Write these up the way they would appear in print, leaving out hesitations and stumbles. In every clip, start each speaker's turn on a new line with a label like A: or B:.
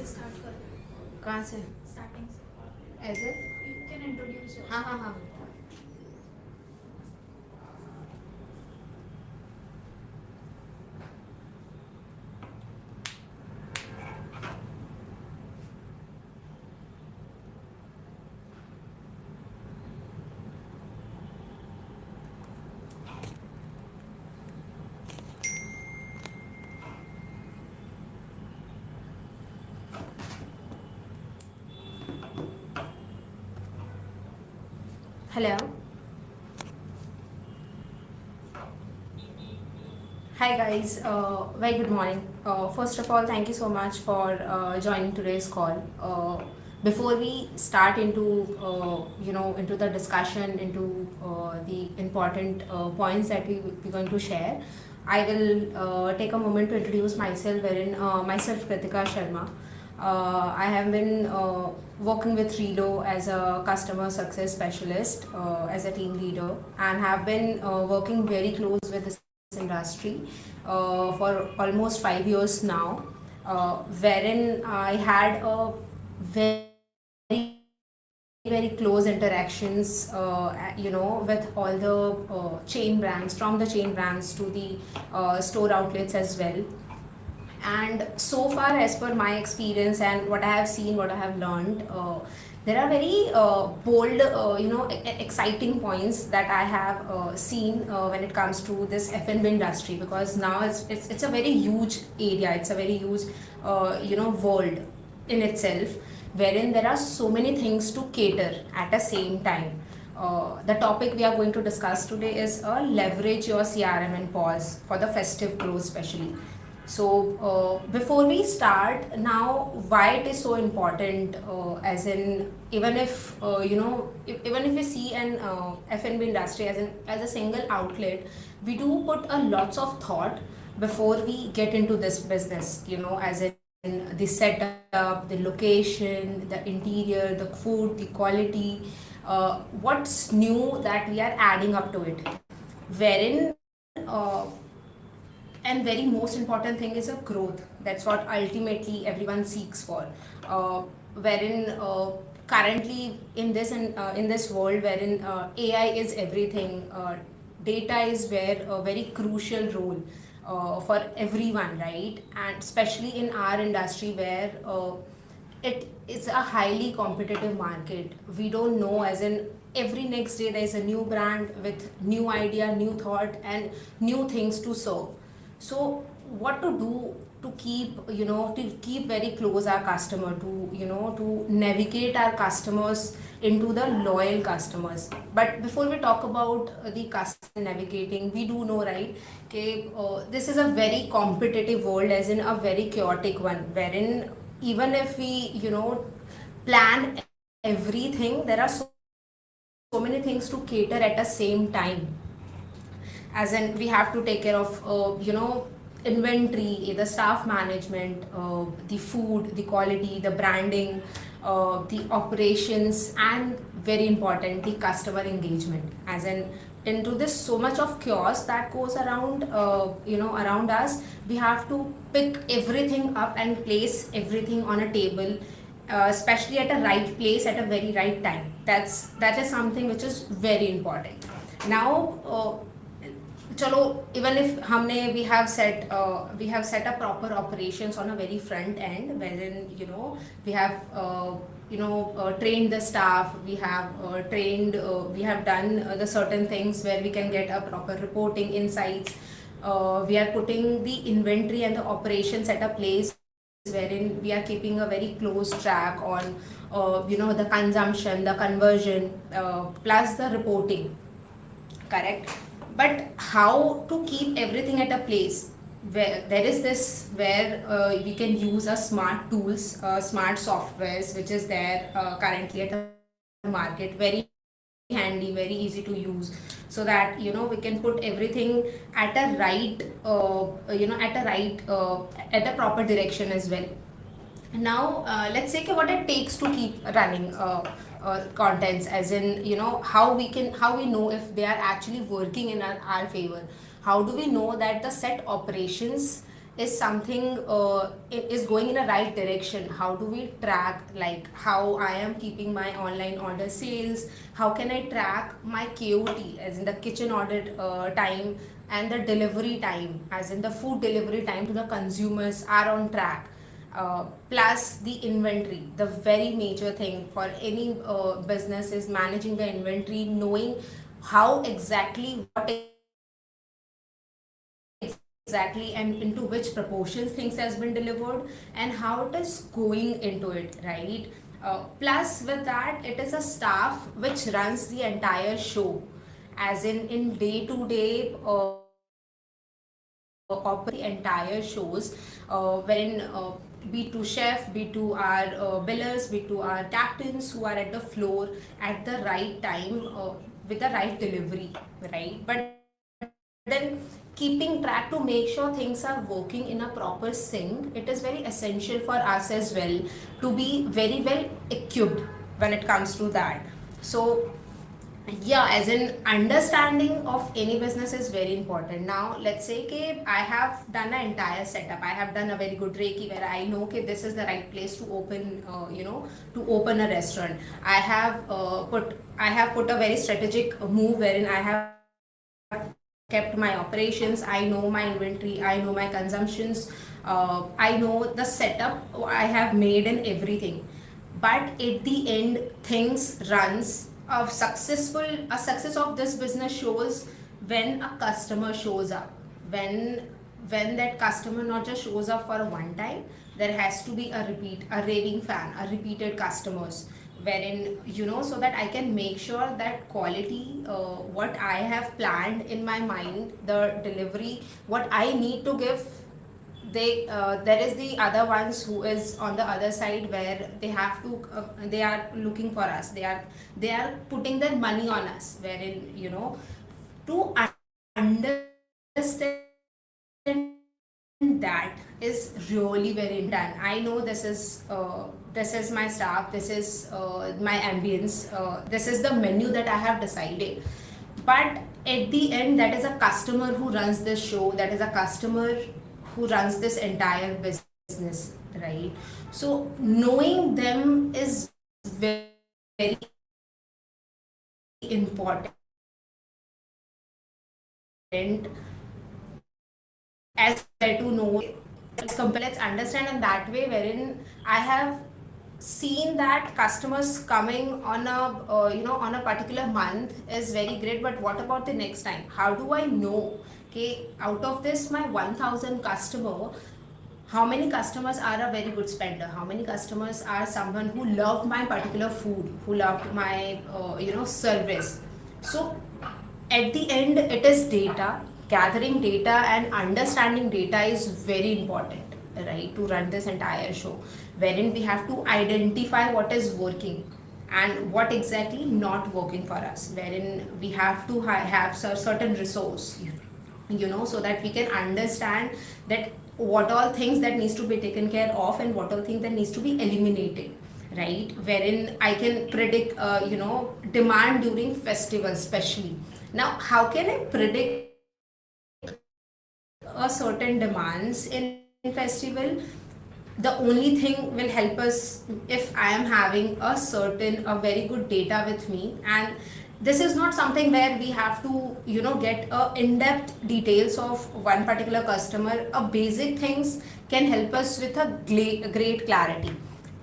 A: Start करो
B: कहाँ से?
A: स्टार्टिंग से
B: ऐसे?
A: यू कैन इंट्रोड्यूस
B: हाँ हाँ हाँ. Hello. Hi guys, very good morning. First of all, thank you so much for joining today's call. Before we start into into the discussion, into the important points that we're going to share, I will take a moment to introduce myself. Wherein myself, Kritika Sharma. I have been working with Relo as a customer success specialist, as a team leader, and have been working very close with this industry for almost 5 years now, wherein I had a very close interactions, with all the chain brands, from the chain brands to the store outlets as well. And so far, as per my experience and what I have seen, what I have learned, there are very bold, exciting points that I have seen when it comes to this F&B industry, because now it's a very huge area, it's a very huge world in itself, wherein there are so many things to cater at the same time. The topic we are going to discuss today is leverage your CRM and pause for the festive growth, especially. So, before we start, now why it is so important, as in, even if even if we see an F&B industry as a single outlet, we do put a lots of thought before we get into this business. As in the setup, the location, the interior, the food, the quality, what's new that we are adding up to it, wherein and very most important thing is a growth. That's what ultimately everyone seeks for, wherein currently in this world wherein AI is everything, data is where a very crucial role for everyone, right? And especially in our industry where it is a highly competitive market. We don't know, as in every next day there is a new brand with new idea, new thought, and new things to serve. So what to do to keep very close our customer, to navigate our customers into the loyal customers. But before we talk about the customer navigating, we do know, right, okay, this is a very competitive world, as in a very chaotic one, wherein even if we plan everything, there are so many things to cater at the same time. As in, we have to take care of inventory, the staff management, the food, the quality, the branding, the operations, and very important, the customer engagement. As in, into this so much of chaos that goes around around us, we have to pick everything up and place everything on a table, especially at a right place at a very right time. That is something which is very important. Now, चलो, even if हमने we have set up proper operations on a very front end, wherein we have trained the staff, we have done the certain things where we can get a proper reporting insights. We are putting the inventory and the operations at a place wherein we are keeping a very close track on the consumption, the conversion, plus the reporting. Correct. But how to keep everything at a place? Where there is this, where we can use a smart tools, smart softwares, which is there currently at the market, very handy, very easy to use, so that we can put everything at a right, at a proper direction as well. Now, let's say what it takes to keep running contents, as in how we know if they are actually working in our favor. How do we know that the set operations is something is going in a right direction. How do we track, like how I am keeping my online order sales? How can I track my KOT, as in the kitchen order time, and the delivery time, as in the food delivery time to the consumers are on track? Plus the inventory, the very major thing for any business is managing the inventory, knowing how exactly, what exactly and into which proportions things has been delivered and how it is going into it, right? Plus with that, it is a staff which runs the entire show, as in day to day operate the entire shows, wherein be to chef, be to our billers, be to our captains who are at the floor at the right time, with the right delivery, right? But then keeping track to make sure things are working in a proper sync, it is very essential for us as well to be very well equipped when it comes to that. So yeah, as in understanding of any business is very important. Now let's say okay, I have done an entire setup, I have done a very good reiki where I know okay, this is the right place to open, to open a restaurant. I have put a very strategic move wherein I have kept my operations, I know my inventory, I know my consumptions, I know the setup I have made and everything. But at the end, things runs a success of this business shows when a customer shows up. When that customer not just shows up for a one time, there has to be a raving fan, a repeated customers, wherein so that I can make sure that quality, what I have planned in my mind, the delivery, what I need to give, there is the other ones who is on the other side where they have to they are looking for us, they are putting their money on us, wherein to understand that is really very done. I know this is my staff, this is my ambience, this is the menu that I have decided, but at the end that is a customer who runs this show, that is a customer who runs this entire business, right? So knowing them is very important, as to know, let's understand in that way, wherein I have seen that customers coming on a on a particular month is very great, but what about the next time? How do I know, okay, out of this my 1000 customer, how many customers are a very good spender, how many customers are someone who loved my particular food, who loved my service? So at the end, it is data. Gathering data and understanding data is very important, right, to run this entire show, wherein we have to identify what is working and what exactly not working for us, wherein we have to have certain resource, so that we can understand that what all things that needs to be taken care of and what all things that needs to be eliminated, right? Wherein I can predict demand during festivals especially. Now how can I predict a certain demands in festival? The only thing will help us if I am having a very good data with me, and this is not something where we have to get in-depth details of one particular customer. A basic things can help us with a great clarity.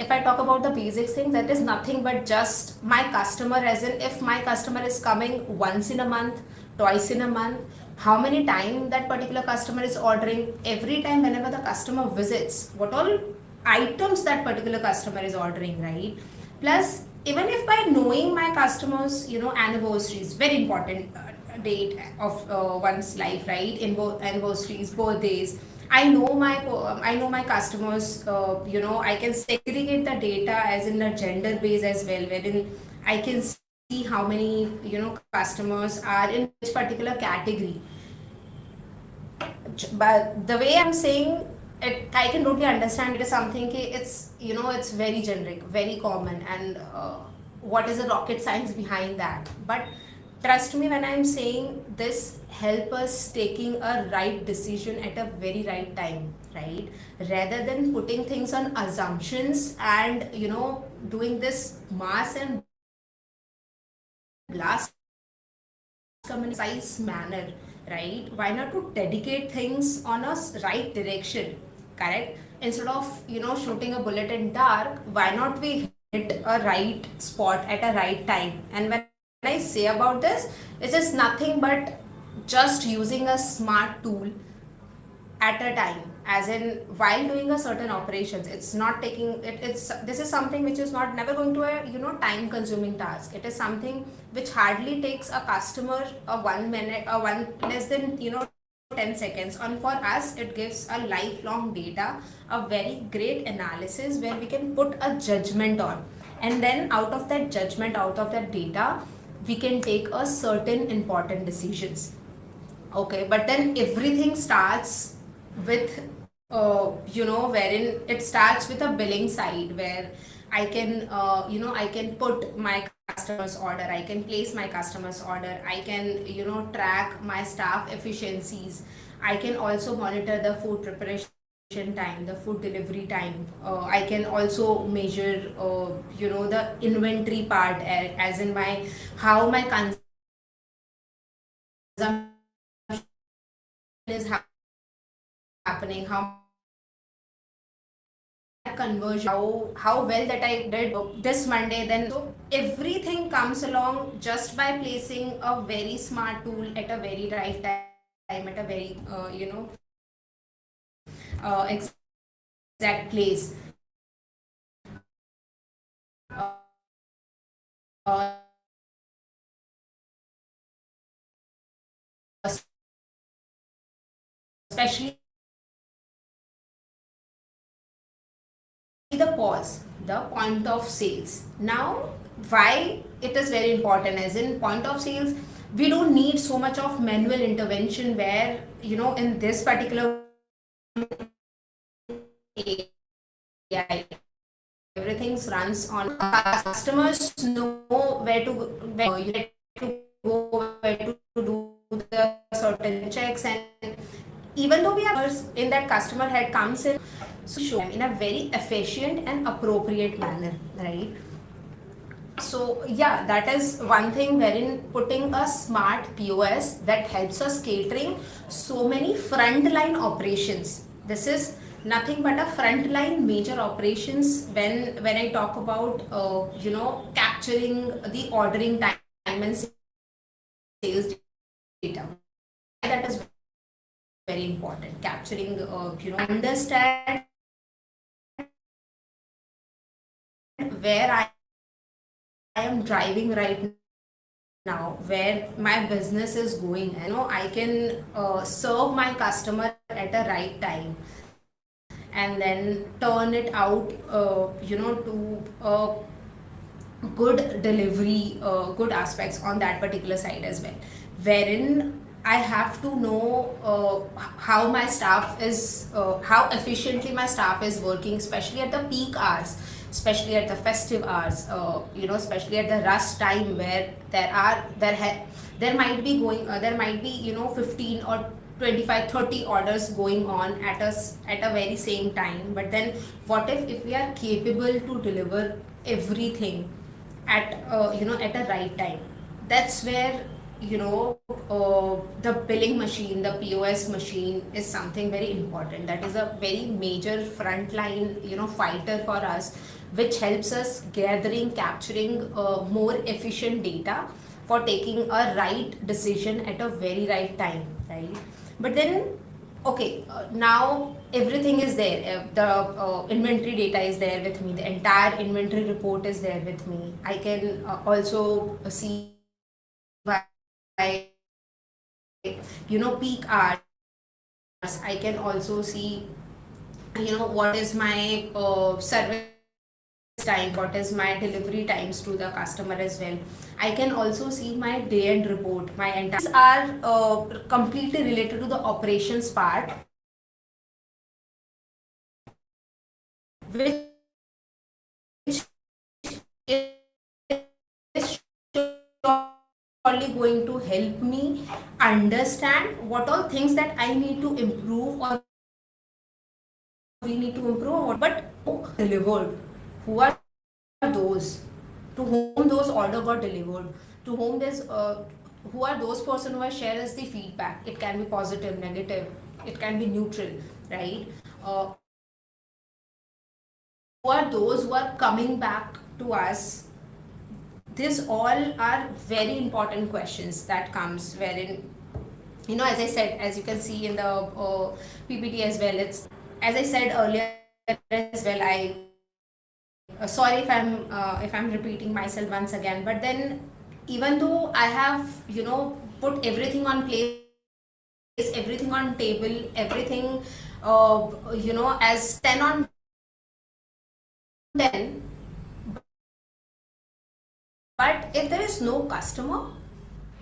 B: If I talk about the basic things, that is nothing but just my customer, as in if my customer is coming once in a month, twice in a month, how many time that particular customer is ordering, every time whenever the customer visits, what all items that particular customer is ordering, right? Plus, even if by knowing my customers anniversaries, very important date of one's life, right? Anniversaries, birthdays, I know my customers, I can segregate the data as in a gender base as well, wherein I can see how many customers are in which particular category. But the way I'm saying it, I can totally understand it is something it's very generic, very common, and what is the rocket science behind that? But trust me when I'm saying this, help us taking a right decision at a very right time, right? Rather than putting things on assumptions and doing this mass and blast concise manner, right? Why not to dedicate things on a right direction, correct? Instead of shooting a bullet in dark, why not we hit a right spot at a right time? And when I say about this, it's just nothing but just using a smart tool at a time, as in while doing a certain operations. It's not taking it's this is something which is not never going to a time consuming task. It is something which hardly takes a customer a 1 minute or one less than 10 seconds, and for us it gives a lifelong data, a very great analysis where we can put a judgment on, and then out of that judgment, out of that data, we can take a certain important decisions. Okay, but then everything starts with, wherein it starts with a billing side where I can put my customer's order, I can place my customer's order, I can, track my staff efficiencies, I can also monitor the food preparation time, the food delivery time. I can also measure, the inventory part, as in my how my consumption is happening, how conversion, how well that I did this Monday. Then so everything comes along just by placing a very smart tool at a very right time, at a very exact place. Uh, Especially the pause, the point of sales. Now, why it is very important, as in point of sales, we don't need so much of manual intervention where, in this particular AI, everything runs on customers know where to go, where to do the certain checks, and even though we are in that customer head comes in, so show them in a very efficient and appropriate manner, right? So yeah, that is one thing wherein putting a smart POS that helps us catering so many frontline operations. This is nothing but a frontline major operations when I talk about capturing the ordering time and sales data. That is very important. Capturing understand where I am driving right now, where my business is going. I can serve my customer at a right time, and then turn it out, to good delivery, good aspects on that particular side as well. Wherein I have to know how my staff is, how efficiently my staff is working, especially at the peak hours, especially at the festive hours, especially at the rush time where there might be going, there might be 15 or 25, 30 orders going on at a very same time. But then what if we are capable to deliver everything at at a right time? That's where the billing machine, the POS machine is something very important. That is a very major frontline fighter for us, which helps us gathering, capturing more efficient data for taking a right decision at a very right time, right? But then okay, now everything is there. The inventory data is there with me, the entire inventory report is there with me. I can also see by peak hours. I can also see what is my service time, what is my delivery times to the customer as well. I can also see my day end report, my entire these are completely related to the operations part, which is surely going to help me understand what all things that I need to improve or we need to improve, but who delivered? Who are those? To whom those order got delivered? To whom there's who are those person who has shared us the feedback? It can be positive, negative, it can be neutral, right? Who are those who are coming back to us? These all are very important questions that comes wherein, as I said, as you can see in the PPT as well, it's as I said earlier as well. I sorry if I'm repeating myself once again, but then even though I have put everything on place, everything on table, everything as 10 on 10, but if there is no customer,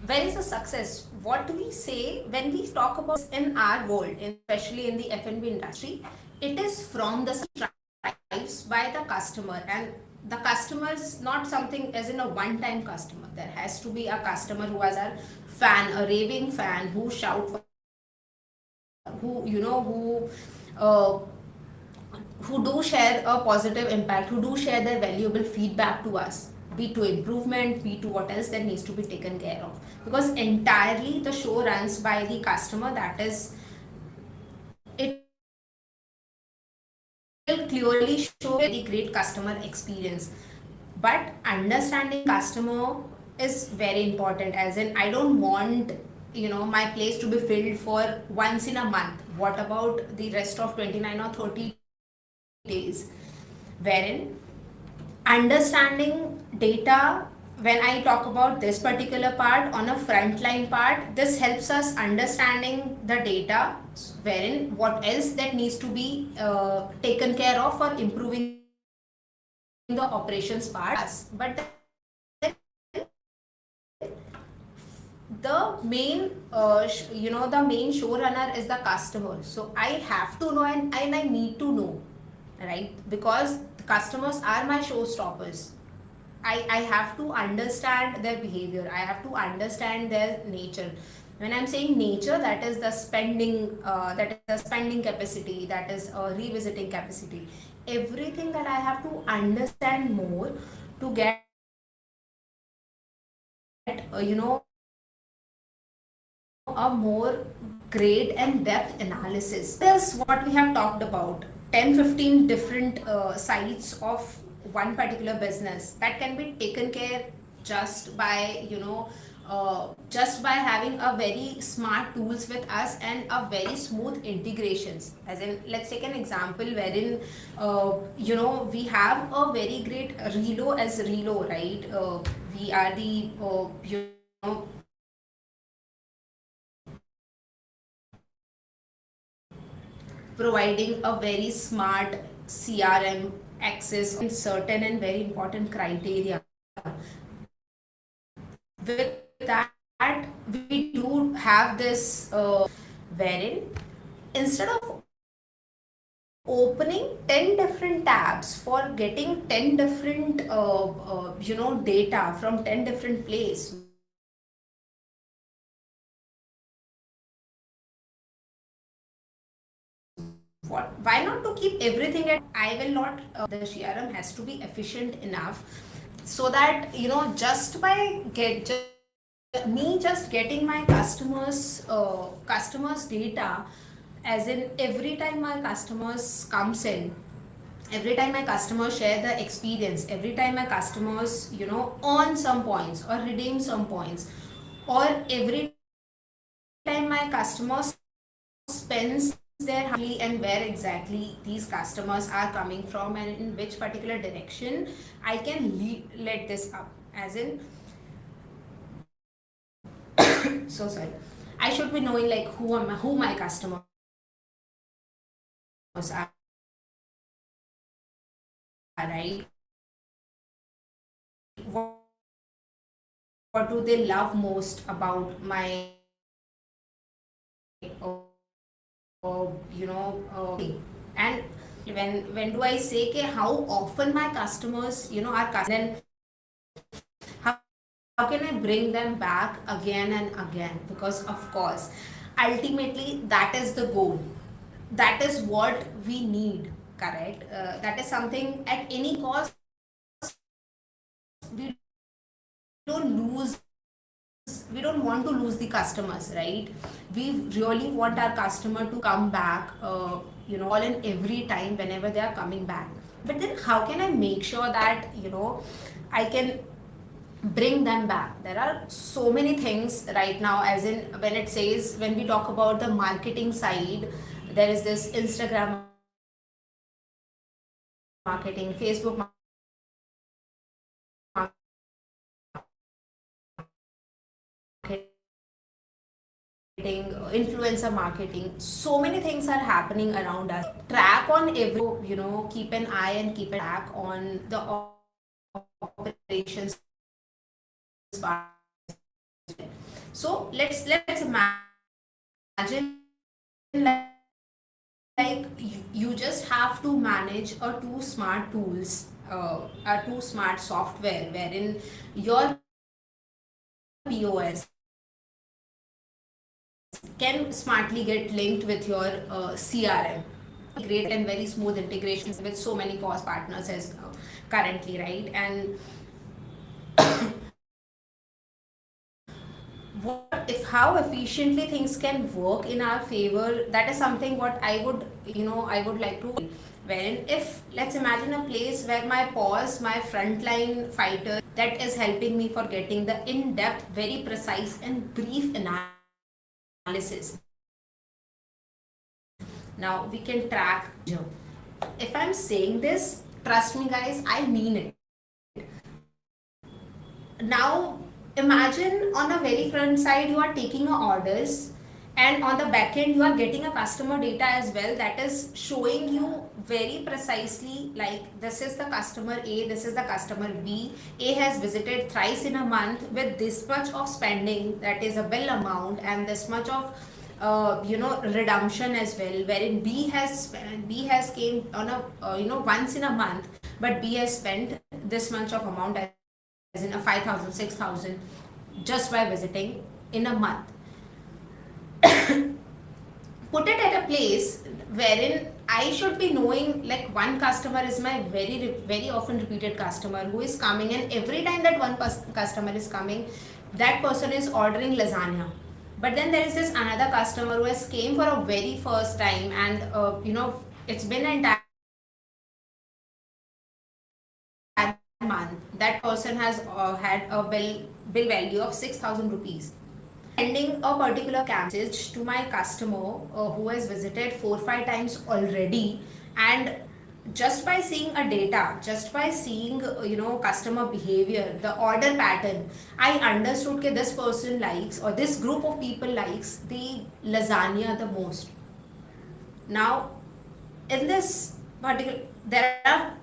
B: where is the success? What do we say when we talk about in our world, especially in the F&B industry? It is from the drives by the customer, and the customer is not something as in a one-time customer. There has to be a customer who has a fan, a raving fan, who shout for, uh, who do share a positive impact, who do share their valuable feedback to us, be to improvement, be to what else that needs to be taken care of. Because entirely the show runs by the customer, that is, it will clearly show very great customer experience. But understanding customer is very important, as in I don't want my place to be filled for once in a month. What about the rest of 29 or 30 days? Wherein understanding data, when I talk about this particular part on a frontline part, this helps us understanding the data, wherein what else that needs to be taken care of for improving the operations part. But the main the main showrunner is the customer, so I have to know, and I need to know, right? Because the customers are my showstoppers. I have to understand their behavior, I have to understand their nature. When I'm saying nature, that is the spending capacity, that is revisiting capacity, everything that I have to understand more to get a more great and depth analysis. That's what we have talked about, 10-15 different sites of one particular business that can be taken care just by just by having a very smart tools with us and a very smooth integrations. As in, let's take an example wherein we have a very great Relo as Relo, right? We are the know providing a very smart CRM access in certain and very important criteria. With that, we do have this wherein instead of opening 10 different tabs for getting 10 different data from 10 different places, why not to keep everything at I will not the CRM has to be efficient enough so that just by just getting my customers data, as in every time my customers comes in, every time my customers share the experience, every time my customers earn some points or redeem some points, or every time my customers spends their money, and where exactly these customers are coming from and in which particular direction I can let this up, as in so sorry, I should be knowing like who my customers are, right? what, what do they love most about my uh, and when do I say how often my customers are then how can I bring them back again and again? Because of course ultimately that is the goal. that is what we need, correct? That is something at any cost we don't lose, we don't want to lose the customers, right? We really want our customer to come back, all and every time whenever they are coming back. But then how can I make sure that I can bring them back? There are so many things right now, as in when we talk about the marketing side, there is this Instagram marketing, Facebook marketing, influencer marketing. So many things are happening around us. Track on every, keep an eye and keep a track on the operations part. So let's imagine, like you just have to manage a two smart tools, a two smart software wherein your POS can smartly get linked with your CRM. Great and very smooth integrations with so many cost partners as currently, right? And what if how efficiently things can work in our favor, that is something what I would like to, wherein if let's imagine a place where my pause, my frontline fighter, that is helping me for getting the in-depth, very precise and brief analysis. Now we can track. If I'm saying this, trust me guys, I mean it. Now imagine on a very front side you are taking orders, and on the back end you are getting a customer data as well, that is showing you very precisely, like this is the customer A, this is the customer B. A has visited thrice in a month with this much of spending, that is a bill amount, and this much of redemption as well, wherein B has came on a once in a month, but B has spent this much of amount, as in a 5,000, 6,000, just by visiting in a month. Put it at a place wherein I should be knowing, like one customer is my very often repeated customer who is coming, and every time that one customer is coming, that person is ordering lasagna. But then there is this another customer who has came for a very first time, and it's been an entire month. That person has had a bill value of 6,000 rupees. Sending a particular message to my customer who has visited 4-5 times already, and just by seeing a data, just by seeing customer behavior, the order pattern, I understood that this person likes, or this group of people likes the lasagna the most. Now in this particular, there are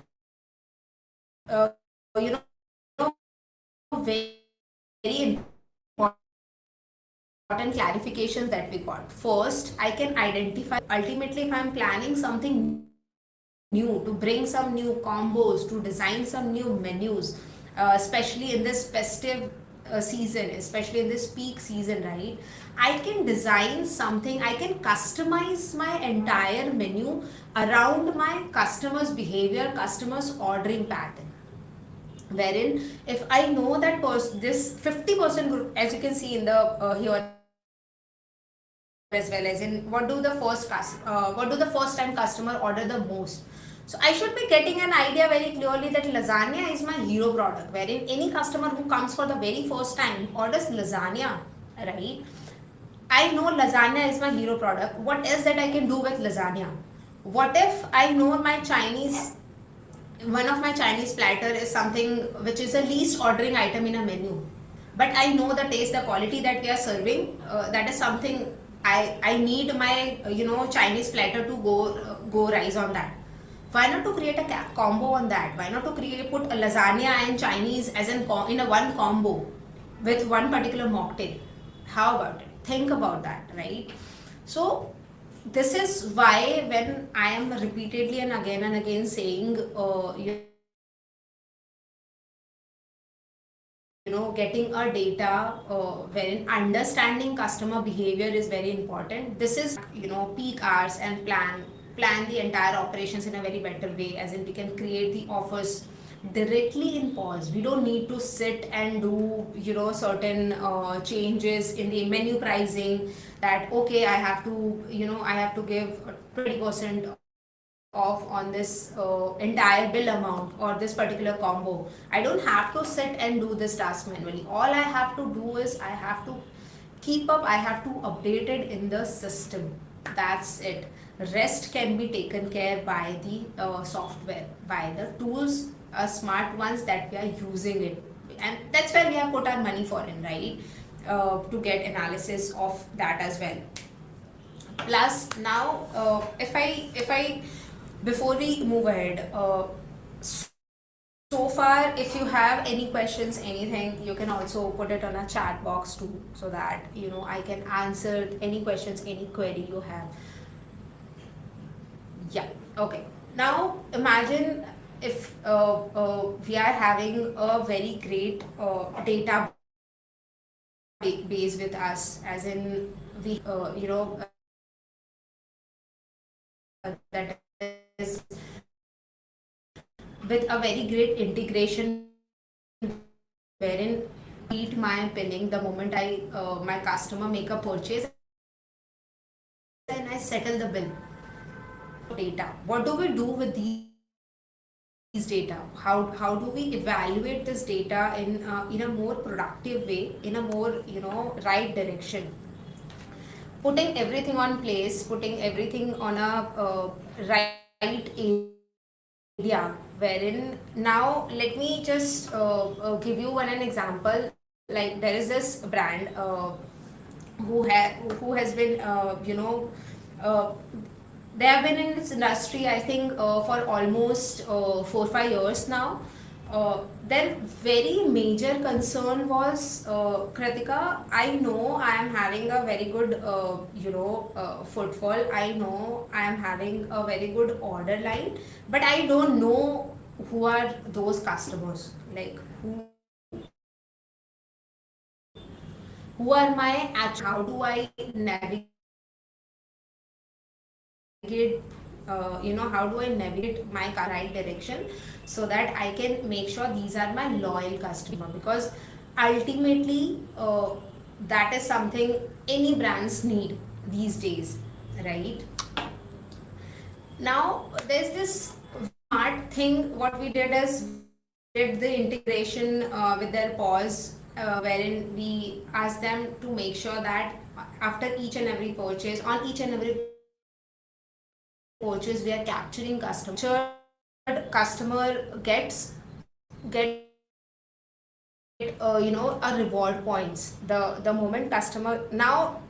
B: you know very important clarifications that we got. First, I can identify, ultimately if I'm planning something new, to bring some new combos, to design some new menus, especially in this festive season, especially in this peak season, right? I can design something, I can customize my entire menu around my customers' behavior, customers' ordering pattern. Wherein if I know that this 50% group, as you can see in the here as well, as in what do the first time customer order the most. So I should be getting an idea very clearly that lasagna is my hero product, wherein any customer who comes for the very first time orders lasagna, right? I know lasagna is my hero product. What else that I can do with lasagna? What if I know my Chinese, one of my Chinese platter is something which is a least ordering item in a menu, but I know the taste, the quality that we are serving, that is something I need my Chinese platter to go rise on that. Why not to create a combo on that? Why not to put a lasagna and Chinese as in a one combo with one particular mocktail? How about it? Think about that, right? So this is why when I am repeatedly and again saying getting a data wherein understanding customer behavior is very important. This is peak hours and plan the entire operations in a very better way, as in we can create the offers directly in pause. We don't need to sit and do certain changes in the menu pricing, that okay, I have to give 20% off on this entire bill amount or this particular combo. I don't have to sit and do this task manually. All I have to do is I have to keep up, I have to update it in the system. That's it. Rest can be taken care by the software, by the tools, smart ones that we are using it. And that's where we have put our money for in, right? To get analysis of that as well. Plus now, if I before we move ahead, so far if you have any questions, anything, you can also put it on a chat box too, so that I can answer any questions, any query you have. Yeah, okay. Now imagine if we are having a very great data base with us, as in we that is with a very great integration, wherein beat my pinning the moment my customer make a purchase and I settle the bill. Data, what do we do with these data? How do we evaluate this data in a more productive way, in a more right direction, putting everything on place, putting everything on a right area, wherein now let me just give you an example. Like there is this brand who has been they have been in this industry, I think, for almost 4-5 years now. Their very major concern was, Kritika, I know I am having a very good footfall, I know I am having a very good order line, but I don't know who are those customers, like who are my how do I navigate how do I navigate my right direction, so that I can make sure these are my loyal customer, because ultimately that is something any brands need these days, right? Now there's this smart thing. What we did is did the integration with their pause, wherein we asked them to make sure that after each and every purchase, on each and every purchase, we are capturing customer gets a reward points the moment customer. Now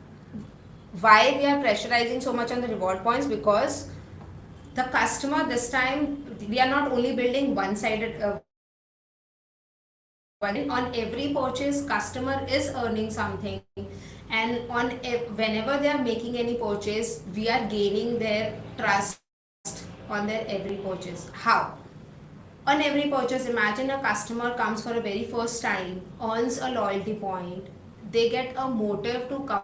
B: why we are pressurizing so much on the reward points? Because the customer this time, we are not only building one sided on every purchase customer is earning something, and whenever they are making any purchase, we are gaining their trust on their every purchase. How? On every purchase, imagine a customer comes for a very first time, earns a loyalty point, they get a motive to come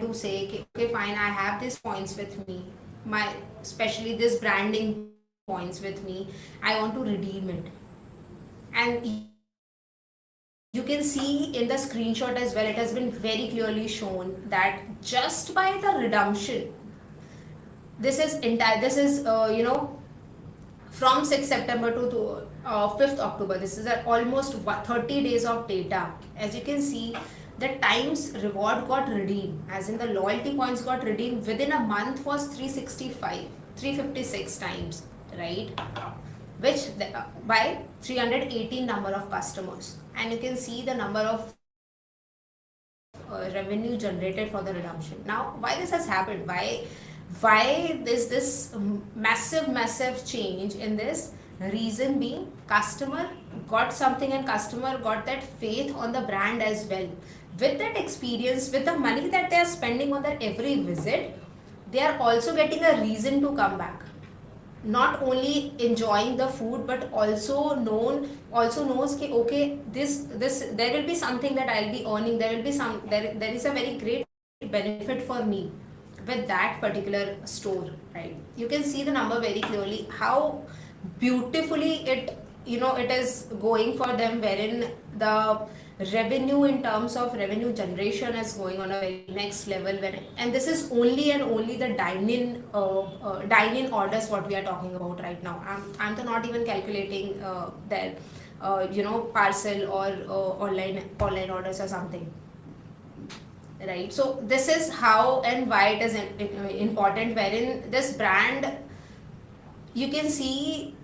B: to say, okay, fine, I have these points with me, my especially this branding points with me, I want to redeem it. And you can see in the screenshot as well, it has been very clearly shown that just by the redemption, this is from 6th September to 5th October. This is almost 30 days of data. As you can see, the times reward got redeemed, as in the loyalty points got redeemed within a month was 356 times, right? Which by 318 number of customers, and you can see the number of revenue generated for the redemption. Now why this has happened, why is this massive change in this? Reason being, customer got something and customer got that faith on the brand as well. With that experience, with the money that they are spending on their every visit, they are also getting a reason to come back. not only enjoying the food but also knows कि okay, this there will be something that I'll be earning, there will be there is a very great benefit for me with that particular store, right? You can see the number very clearly how beautifully it is going for them, wherein the revenue in terms of revenue generation is going on a very next level. And this is only and only the dine-in orders what we are talking about right now. I'm not even calculating their parcel or online orders or something, right? So this is how and why it is important, wherein this brand, you can see,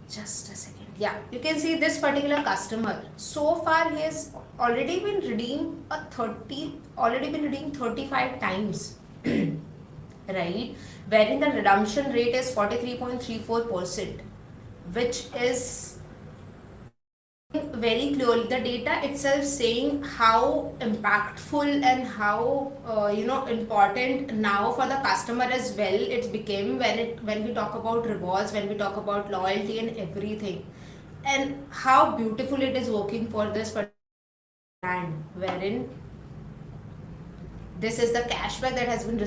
B: just a second, yeah, you can see this particular customer so far he has already been redeemed 35 times, right? Wherein the redemption rate is 43.34%, which is very clearly the data itself saying how impactful and how important now for the customer as well it's became, when we talk about rewards, when we talk about loyalty and everything, and how beautiful it is working for this particular brand, wherein this is the cashback that has been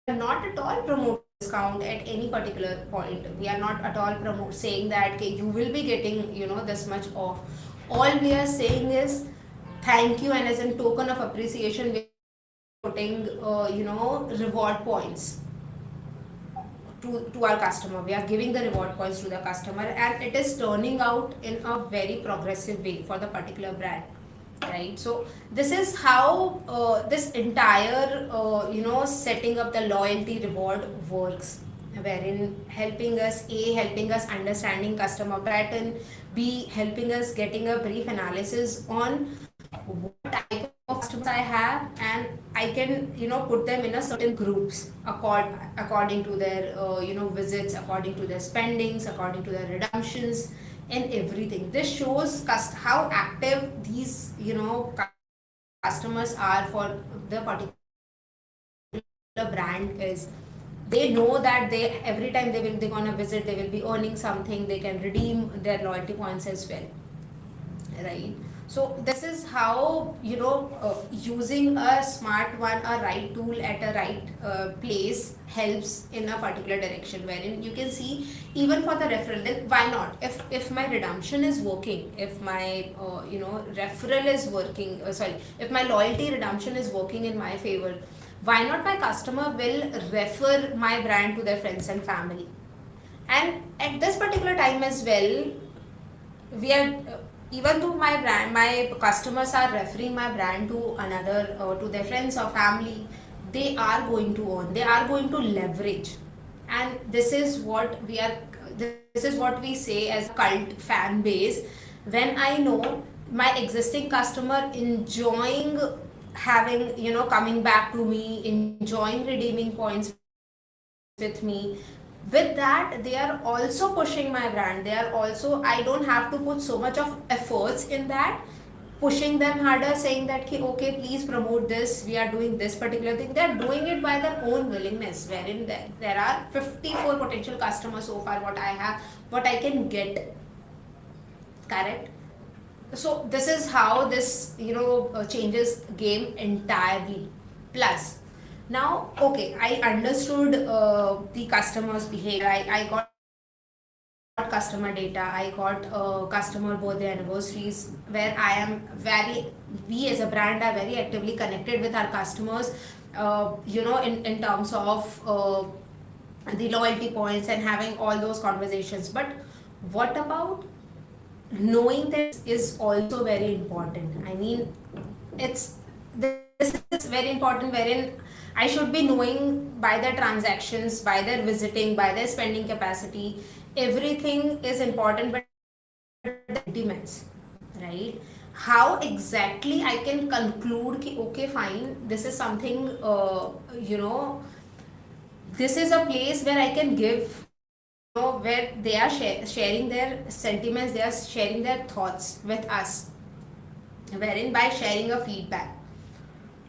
B: not at all promote discount at any particular point. We are not at all saying that okay, you will be getting this much off. All we are saying is thank you, and as a token of appreciation we are putting reward points to our customer. We are giving the reward points to the customer, and it is turning out in a very progressive way for the particular brand, right? So this is how this entire setting up the loyalty reward works, wherein helping us understanding customer pattern, b helping us getting a brief analysis on what type of customers I have, and I can put them in a certain groups according to their visits, according to their spendings, according to their redemptions and everything. This shows how active these customers are for the particular brand is. They know that they every time they're gonna visit, they will be earning something, they can redeem their loyalty points as well, right? So this is how using a smart one, a right tool at a right place helps in a particular direction, wherein you can see even for the referral, then why not, if my redemption is working, if my referral is working, sorry, if my loyalty redemption is working in my favor, why not my customer will refer my brand to their friends and family. And at this particular time as well, we are even though my customers are referring my brand to another to their friends or family, they are going to earn, they are going to leverage. And this is what we say as a cult fan base. When I know my existing customer enjoying having coming back to me, enjoying redeeming points with me, with that they are also pushing my brand, they are also, I don't have to put so much of efforts in that, pushing them harder, saying that okay, please promote this, we are doing this particular thing. They are doing it by their own willingness, wherein there are 54 potential customers so far what I can get, correct? So this is how this changes game entirely. Plus now, okay, I understood the customer's behavior, I got customer data, I got customer birthday anniversaries, where we as a brand are very actively connected with our customers in terms of the loyalty points and having all those conversations. But what about knowing that is also very important? I mean, this is very important, wherein I should be knowing by their transactions, by their visiting, by their spending capacity, everything is important, but the sentiments, right? How exactly I can conclude ki, okay, fine, this is something this is a place where I can give, where they are sharing their sentiments, they are sharing their thoughts with us, wherein by sharing a feedback,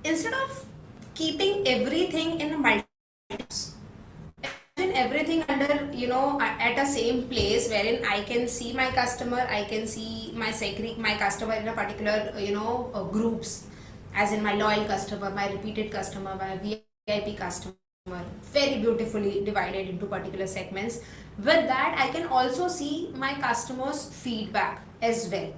B: instead of keeping everything in multiples. Imagine everything under, at a same place wherein I can see my customer, I can see my customer in a particular, groups, as in my loyal customer, my repeated customer, my VIP customer, very beautifully divided into particular segments. With that, I can also see my customers' feedback as well,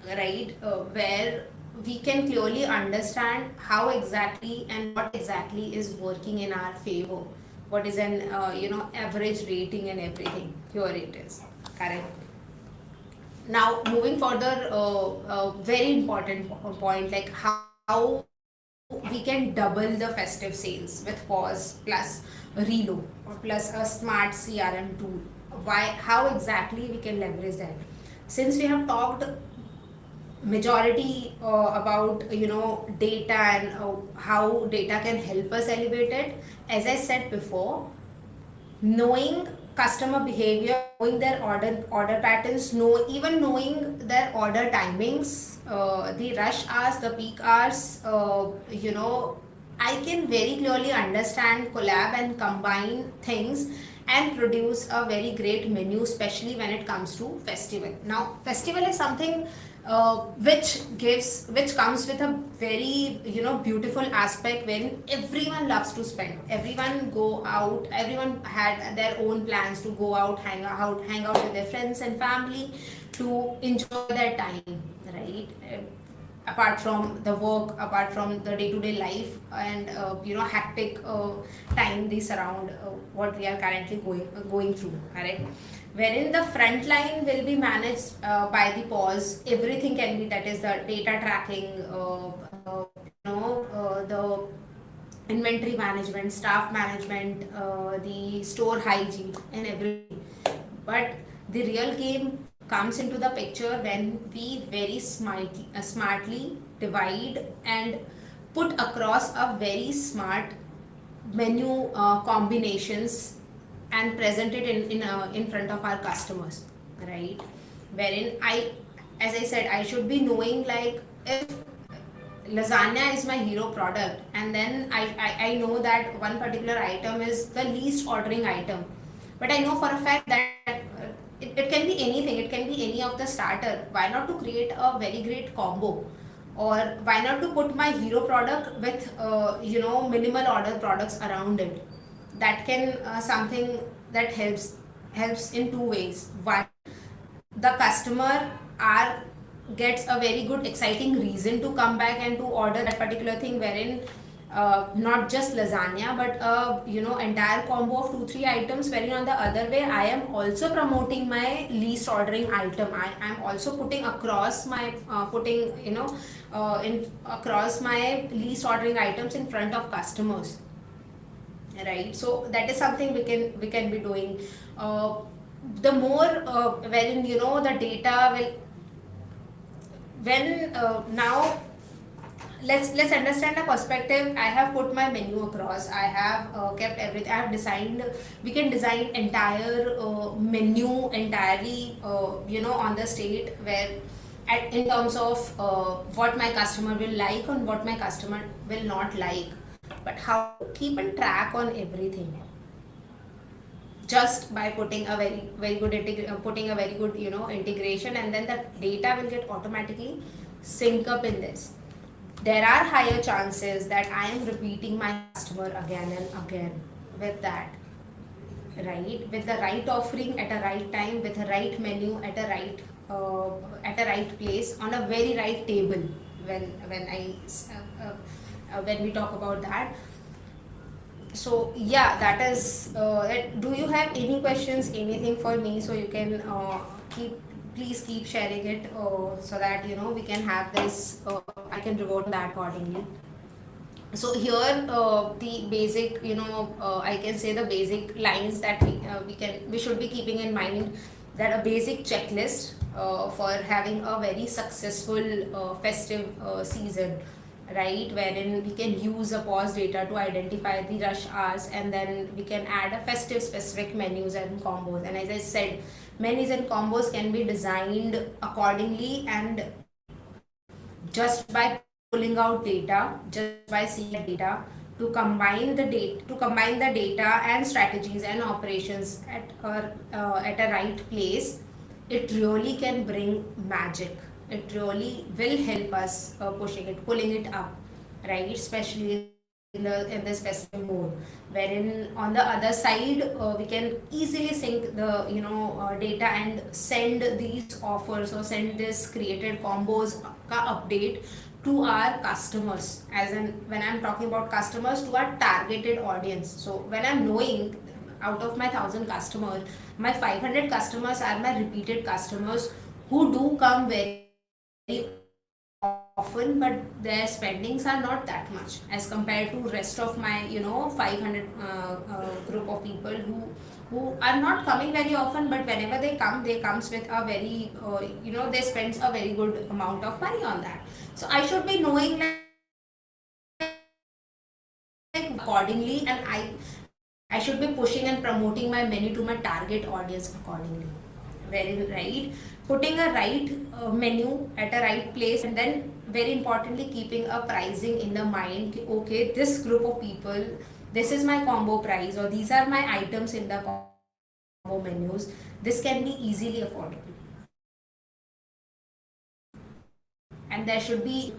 B: right? Where we can clearly understand how exactly and what exactly is working in our favor, what is an average rating and everything. Here it is, correct. Now moving further, very important point, like how we can double the festive sales with pause plus reload or plus a smart CRM tool. Why, how exactly we can leverage that? Since we have talked majority about data and how data can help us elevate it, as I said before, knowing customer behavior, knowing their order patterns, knowing their order timings, the rush hours, the peak hours, I can very clearly understand, collab and combine things and produce a very great menu, especially when it comes to festival. Now festival is something which comes with a very beautiful aspect, when everyone loves to spend, everyone go out, everyone had their own plans to go out, hang out with their friends and family to enjoy their time, right? Apart from the work, apart from the day-to-day life and hectic time they surround what we are currently going through, correct. Wherein the front line will be managed by the pause, everything can be, that is the data tracking, the inventory management, staff management, the store hygiene and everything. But the real game comes into the picture when we very smartly divide and put across a very smart menu combinations and present it in front of our customers, right? Wherein as I said, I should be knowing, like, if lasagna is my hero product, and then I know that one particular item is the least ordering item, but I know for a fact that it can be anything, it can be any of the starter. Why not to create a very great combo, or why not to put my hero product with minimal order products around it? That can something that helps in two ways. One, the customer are gets a very good exciting reason to come back and to order that particular thing, wherein not just lasagna but entire combo of 2 3 items, wherein on the other way I am also promoting my least ordering item. I am also putting across my in across my least ordering items in front of customers, right? So that is something we can be doing. The more wherein the data will, when now let's understand the perspective. I have put my menu across, I have kept everything, I have designed, we can design entire menu entirely on the state, where in terms of what my customer will like and what my customer will not like, but how to keep a track on everything, just by putting a very good putting a very good integration, and then the data will get automatically sync up in this. There are higher chances that I am repeating my customer again and again with that, right? With the right offering at a right time, with a right menu at a right place, on a very right table, when we talk about that. So yeah, that is it. Do you have any questions, anything for me? So you can please keep sharing it, so that we can have this, I can revert that accordingly. So here the basic, I can say the basic lines that we should be keeping in mind, that a basic checklist for having a very successful festive season, right? Wherein we can use a pause data to identify the rush hours, and then we can add a festive specific menus and combos. And as I said, menus and combos can be designed accordingly, and just by pulling out data just by seeing the data to combine the data and strategies and operations at a right place. It really can bring magic. It really will help us pulling it up, right? Especially in the specific mode, wherein on the other side we can easily sync the data and send these offers or send this created combos update to our customers. As in, when I'm talking about customers, to our targeted audience. So when I'm knowing out of my 1,000 customers, my 500 customers are my repeated customers who do come very often, but their spendings are not that much as compared to rest of my 500 group of people who are not coming very often, but whenever they come, they comes with a very they spends a very good amount of money on that. So I should be knowing like accordingly, and I should be pushing and promoting my menu to my target audience accordingly. Very right. Putting a right menu at a right place, and then very importantly, keeping a pricing in the mind. Okay, this group of people, this is my combo price, or these are my items in the combo menus. This can be easily affordable, and there should be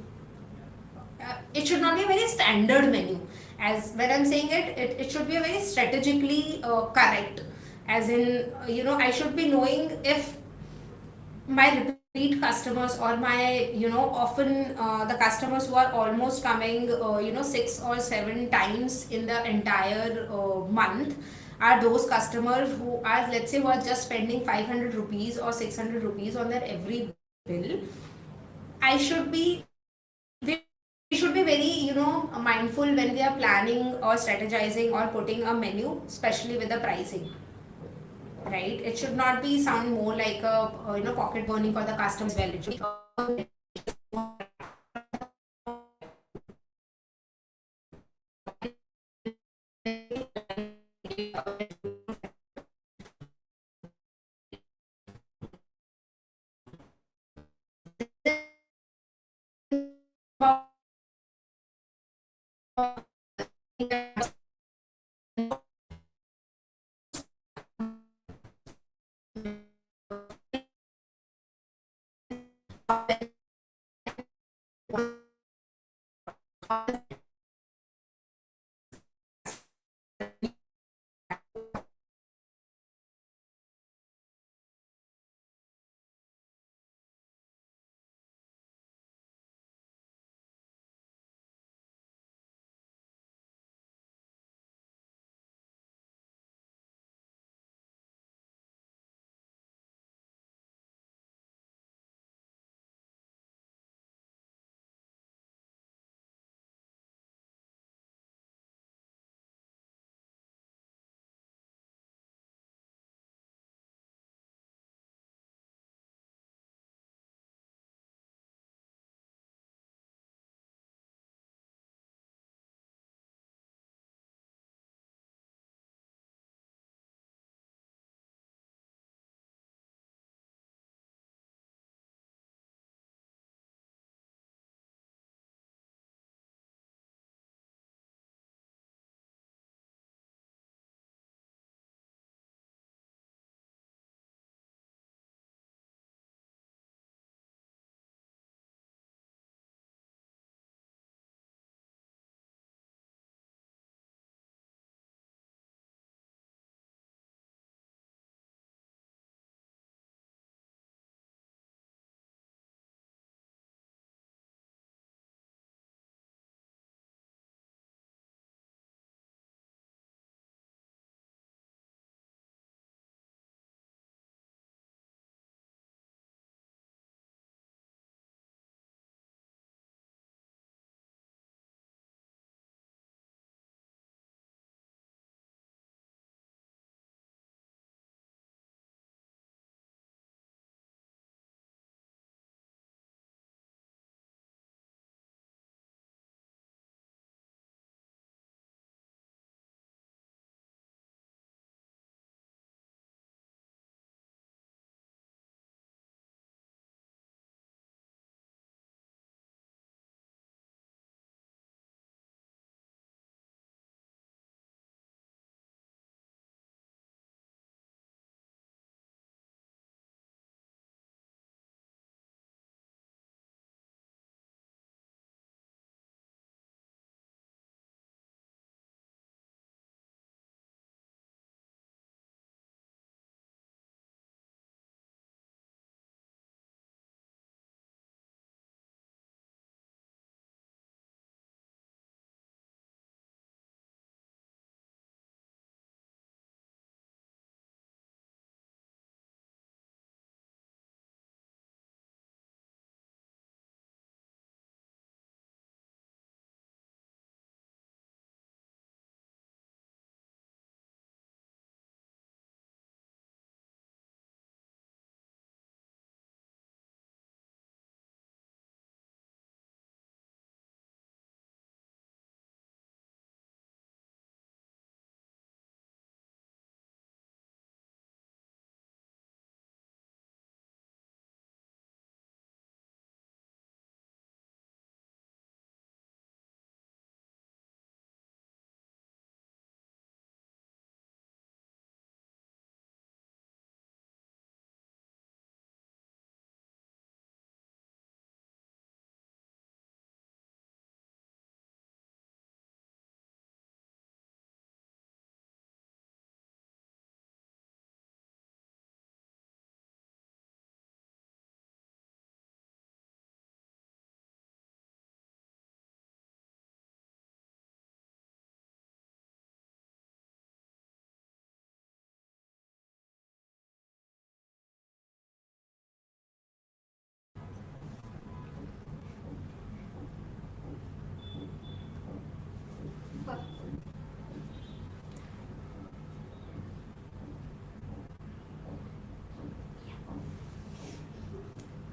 B: it should not be a very standard menu. As when I'm saying it should be a very strategically correct. As in, I should be knowing if my repeat customers or my often the customers who are almost coming 6 or 7 times in the entire month are those customers who are, let's say, who are just spending 500 rupees or 600 rupees on their every bill. I should be we should be very mindful when we are planning or strategizing or putting a menu, especially with the pricing, right? It should not be sound more like a pocket burning for the customer as well. It should be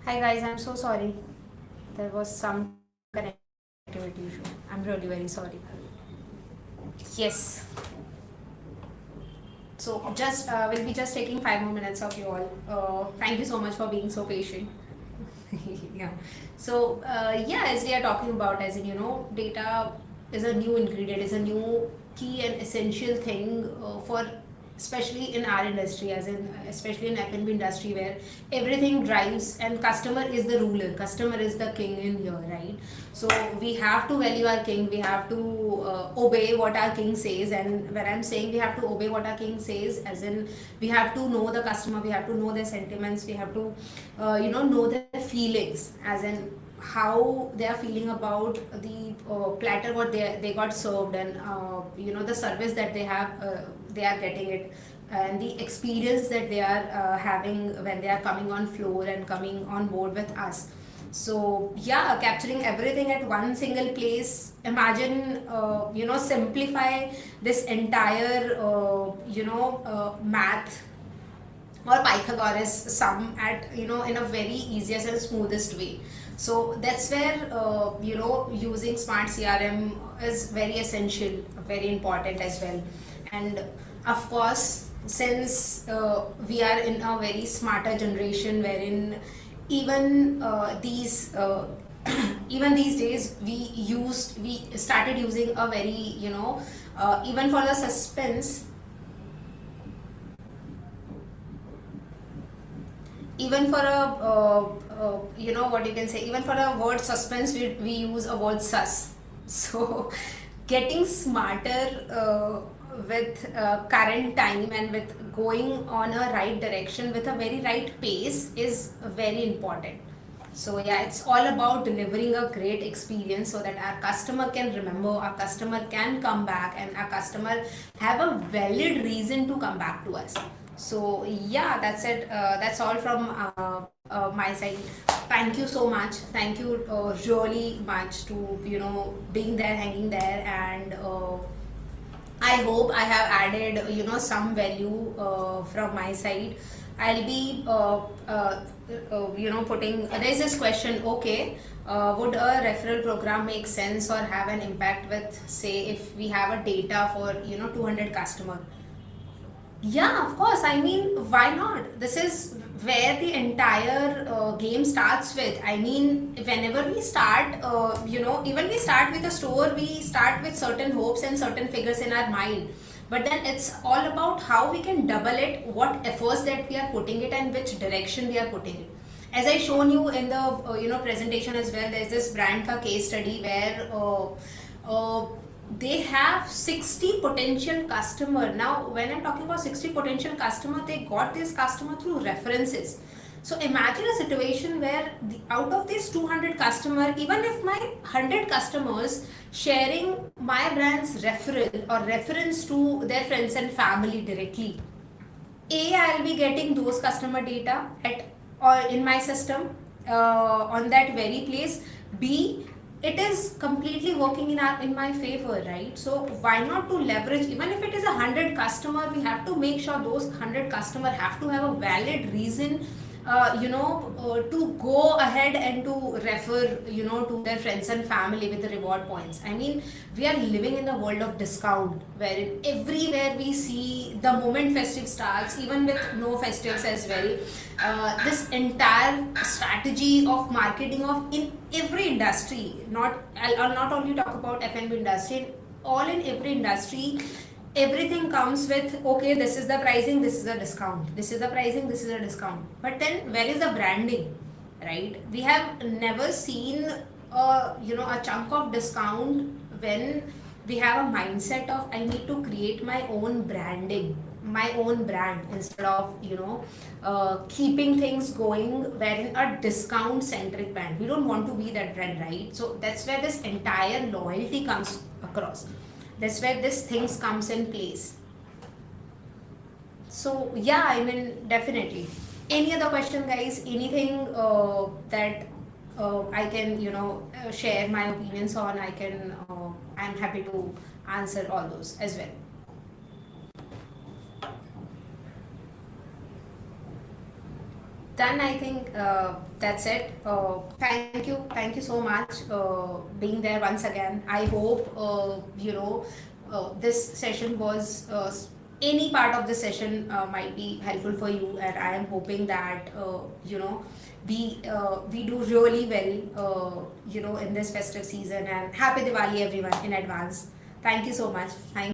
B: Hi guys, I'm so sorry. There was some connectivity issue. I'm really very sorry. Yes. So just we'll be just taking 5 more minutes of you all. Thank you so much for being so patient. Yeah. So yeah, as we are talking about, as in data is a new ingredient, is a new key and essential thing for especially in our industry, as in especially in F&B industry where everything drives and customer is the ruler, customer is the king in here, right? So we have to value our king, we have to obey what our king says. And when I'm saying we have to obey what our king says, as in we have to know the customer, we have to know their sentiments, we have to know their feelings, as in how they are feeling about the platter what they got served, and the service that they are getting it, and the experience that they are having when they are coming on floor and coming on board with us. So yeah, capturing everything at one single place. Imagine simplify this entire math or Pythagoras sum at in a very easiest and smoothest way. So that's where using smart CRM is very essential, very important as well. And of course, since we are in a very smarter generation, wherein even these even these days we started using a very even for the suspense, even for a what you can say, even for a word suspense, we use a word sus. So getting smarter with current time and with going on a right direction with a very right pace is very important. So yeah, it's all about delivering a great experience so that our customer can remember, our customer can come back, and our customer have a valid reason to come back to us. So yeah, that's it. That's all from my side. Thank you so much. Thank you really much to being there, hanging there, and I hope I have added some value from my side. I'll be putting. There's this question. Okay, would a referral program make sense or have an impact with, say, if we have a data for 200 customer? Yeah, of course. I mean, why not? This is where the entire game starts with. I mean, whenever we start, even we start with a store, we start with certain hopes and certain figures in our mind. But then it's all about how we can double it, what efforts that we are putting it, and which direction we are putting it. As I shown you in the presentation as well, there's this brand ka case study where they have 60 potential customer. Now when I'm talking about 60 potential customer, they got this customer through references. So imagine a situation where out of these 200 customer, even if my 100 customers sharing my brand's referral or reference to their friends and family directly, A, I'll be getting those customer data at or in my system on that very place. B, it is completely working in my favor, right? So why not to leverage, even if it is 100 customer, we have to make sure those 100 customer have to have a valid reason to go ahead and to refer to their friends and family with the reward points. I mean, we are living in the world of discount, wherein everywhere we see the moment festive starts, even with no festives as well. This entire strategy of marketing of in every industry, I'll not only talk about F&B industry, all in every industry, everything comes with, okay, this is the pricing, this is a discount, this is the pricing, this is a discount. But then where is the branding, right? We have never seen a chunk of discount when we have a mindset of I need to create my own branding, my own brand, instead of keeping things going wherein a discount centric brand. We don't want to be that brand, right? So that's where this entire loyalty comes across. That's where this things comes in place. So yeah, I mean, definitely. Any other question, guys? Anything that I can share my opinions on? I'm happy to answer all those as well. Then I think that's it. Thank you so much being there once again. I hope this session was any part of the session might be helpful for you, and I am hoping that we do really well in this festive season. And happy Diwali everyone in advance. Thank you so much. Thank